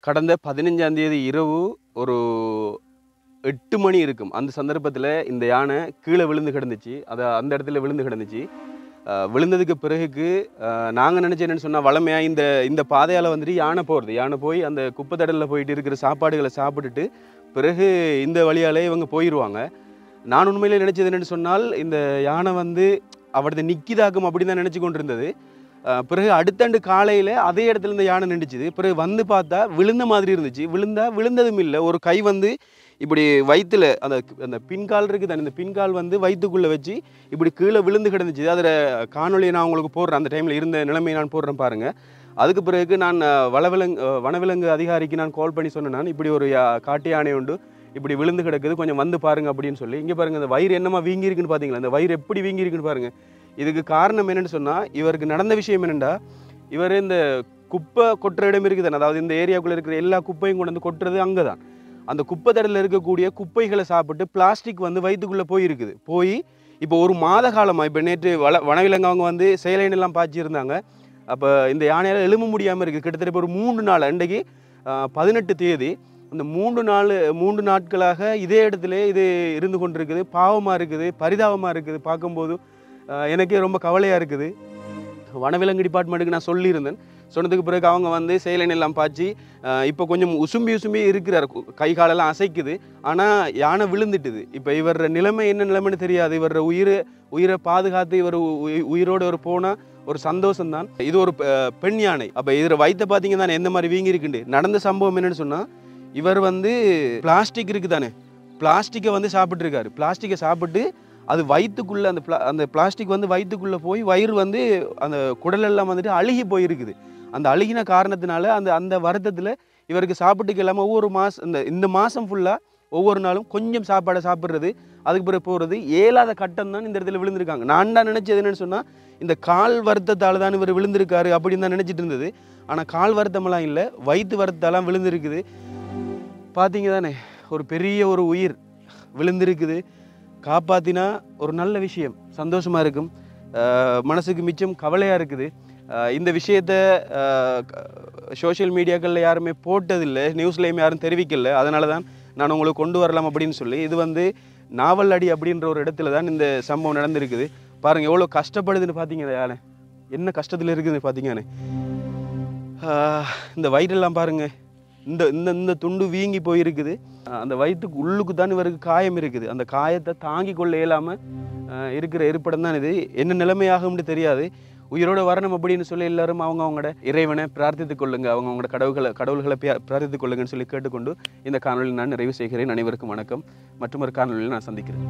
கடந்த 15ஆம் தேதி இரவு ஒரு 8 மணி இருக்கும். அந்த சந்தர்ப்பத்தில் இந்த யானை கீழே விழுந்து கிடந்துச்சு. அந்த இடத்துல விழுந்து கிடந்துச்சு. விழுந்ததுக்கு பிறகுக்கு நாங்கள் நினச்ச என்னென்னு சொன்னால், வளமையாக இந்த பாதையால் வந்துட்டு யானை போகிறது. யானை போய் அந்த குப்பை தடலில் போயிட்டு இருக்கிற சாப்பாடுகளை சாப்பிட்டுட்டு பிறகு இந்த வழியாலே இவங்க போயிடுவாங்க. நான் உண்மையிலே நினச்சது என்னென்னு சொன்னால், இந்த யானை வந்து அவரது நிற்கிதாக்கும் அப்படி தான் நினச்சி கொண்டு இருந்தது. பிறகு அடுத்தாண்டு காலையில் அதே இடத்துல இந்த யானை நின்றுச்சுது. பிறகு வந்து பார்த்தா விழுந்த மாதிரி இருந்துச்சு. விழுந்ததும் இல்லை. ஒரு கை வந்து இப்படி வயிற்றுல அந்த பின்கால் இருக்குது தானே, இந்த பின்கால் வந்து வயிற்றுக்குள்ளே வச்சு இப்படி கீழே விழுந்து கிடந்துச்சு. அதில் காணொலியை நான் உங்களுக்கு போடுறேன். அந்த டைமில் இருந்த நிலைமையை நான் போடுறேன் பாருங்கள். அதுக்கு பிறகு நான் வனவிலங்கு அதிகாரிக்கு நான் கால் பண்ணி சொன்னேன். நான் இப்படி ஒரு காட்டு யானை உண்டு, இப்படி விழுந்து கிடக்குது, கொஞ்சம் வந்து பாருங்கள் அப்படின்னு சொல்லி. இங்கே பாருங்கள், அந்த வயிறு என்னமா வீங்கி இருக்குன்னு பார்த்தீங்களா? அந்த வயிறு எப்படி வீங்கி இருக்குன்னு பாருங்கள். இதுக்கு காரணம் என்னென்னு சொன்னால், இவருக்கு நடந்த விஷயம் என்னென்னா, இவர் இந்த குப்பை கொட்டுற இடம் இருக்குது தானே, அதாவது இந்த ஏரியாவுக்குள்ளே இருக்கிற எல்லா குப்பையும் கொண்டு வந்து கொட்டுறது அங்கே தான். அந்த குப்பை தடலில் இருக்கக்கூடிய குப்பைகளை சாப்பிட்டு பிளாஸ்டிக் வந்து வயிற்றுக்குள்ளே போய் இப்போ ஒரு மாத காலமாக, இப்போ நேற்று வனவிலங்கு அவங்க வந்து செயலைனெல்லாம் பாய்ச்சிருந்தாங்க. அப்போ இந்த யானையால் எழும்ப முடியாமல் இருக்குது. கிட்டத்தட்ட இப்போ ஒரு 3 நாள், அன்றைக்கு 18 தேதி, அந்த 3 நாட்களாக இதே இடத்துல இது இருந்து கொண்டு இருக்குது. பாவமாக இருக்குது, பரிதாபமாக இருக்குது. பார்க்கும்போது எனக்கே ரொம்ப கவலையாக இருக்குது. வனவிலங்கு டிபார்ட்மெண்ட்டுக்கு நான் சொல்லியிருந்தேன். சொன்னதுக்கு பிறகு அவங்க வந்து செயலன் எல்லாம் பாய்ச்சி இப்போ கொஞ்சம் உசும்பி இருக்கிறார். கை காலெல்லாம் அசைக்குது. ஆனால் யானை விழுந்துட்டுது. இப்போ இவர் நிலைமை என்ன நிலைமைன்னு தெரியாது. இவர் உயிரை பாதுகாத்து இவர் உயிரோடு ஒரு போனால் ஒரு சந்தோஷம்தான். இது ஒரு பெண் யானை. அப்போ இதில் வயிற்ற பார்த்தீங்க தானே எந்த மாதிரி வீங்கி இருக்குண்டு. நடந்த சம்பவம் என்னென்னு சொன்னால், இவர் வந்து பிளாஸ்டிக் இருக்குது தானே, பிளாஸ்டிக்கை வந்து சாப்பிட்ருக்காரு. பிளாஸ்டிக்கை சாப்பிட்டு அது வயிற்றுக்குள்ளே அந்த பிளாஸ்டிக் வந்து வயிற்றுக்குள்ளே போய் வயிறு வந்து அந்த குடலெல்லாம் வந்துட்டு அழுகி போயிருக்குது. அந்த அழுகின காரணத்தினால அந்த வருத்தத்தில் இவருக்கு சாப்பிட்டுக்கு இல்லாமல் ஒவ்வொரு இந்த மாதம் ஃபுல்லாக ஒவ்வொரு நாளும் கொஞ்சம் சாப்பாடை சாப்பிட்றது, அதுக்கு பிறகு போகிறது, ஏலாத கட்டம் தான் இந்த இடத்துல விழுந்திருக்காங்க. நான் தான் நினச்சது என்னென்னு சொன்னால், இந்த கால் வருத்தத்தால் தான் இவர் விழுந்திருக்காரு அப்படின்னு தான் நினச்சிட்டு இருந்தது. ஆனால் கால் வருத்தமெல்லாம் இல்லை, வயிற்று வருத்தத்தாலாம் விழுந்திருக்குது. பார்த்தீங்க தானே, ஒரு பெரிய ஒரு உயிர் விழுந்திருக்குது. காப்பாற்றினா ஒரு நல்ல விஷயம், சந்தோஷமாக இருக்கும். மனசுக்கு மிச்சம் கவலையாக இருக்குது. இந்த விஷயத்தை சோஷியல் மீடியாக்களில் யாருமே போட்டதில்லை, நியூஸ்லேயும் யாரும் தெரிவிக்கலை. அதனால தான் நான் உங்களுக்கு கொண்டு வரலாம் அப்படின்னு சொல்லி. இது வந்து நாவலடி அப்படின்ற ஒரு இடத்துல தான் இந்த சம்பவம் நடந்திருக்குது. பாருங்கள் எவ்வளோ கஷ்டப்படுதுன்னு பார்த்தீங்க. யானை என்ன கஷ்டத்தில் இருக்குதுன்னு பார்த்தீங்கன்னு. இந்த வயிறெல்லாம் பாருங்கள், இந்த துண்டு வீங்கி போயிருக்குது. அந்த வயிற்றுக்கு உள்ளுக்கு தான் இவருக்கு காயம் இருக்குது. அந்த காயத்தை தாங்கி கொள்ள இயலாமல் இருக்கிற இருப்பிடம் தான் இது. என்ன நிலைமையாகும்னு தெரியாது. உயிரோடு வரணும் அப்படின்னு சொல்லி எல்லாரும் அவங்களோட இறைவனை பிரார்த்தித்துக் கொள்ளுங்க, அவங்களோட கடவுள்களை பிரார்த்தித்துக் கொள்ளுங்கன்னு சொல்லி கேட்டுக்கொண்டு இந்த காணொலியில் நான் நிறைவு செய்கிறேன். அனைவருக்கும் வணக்கம். மற்றொரு காணொலியில் நான் சந்திக்கிறேன்.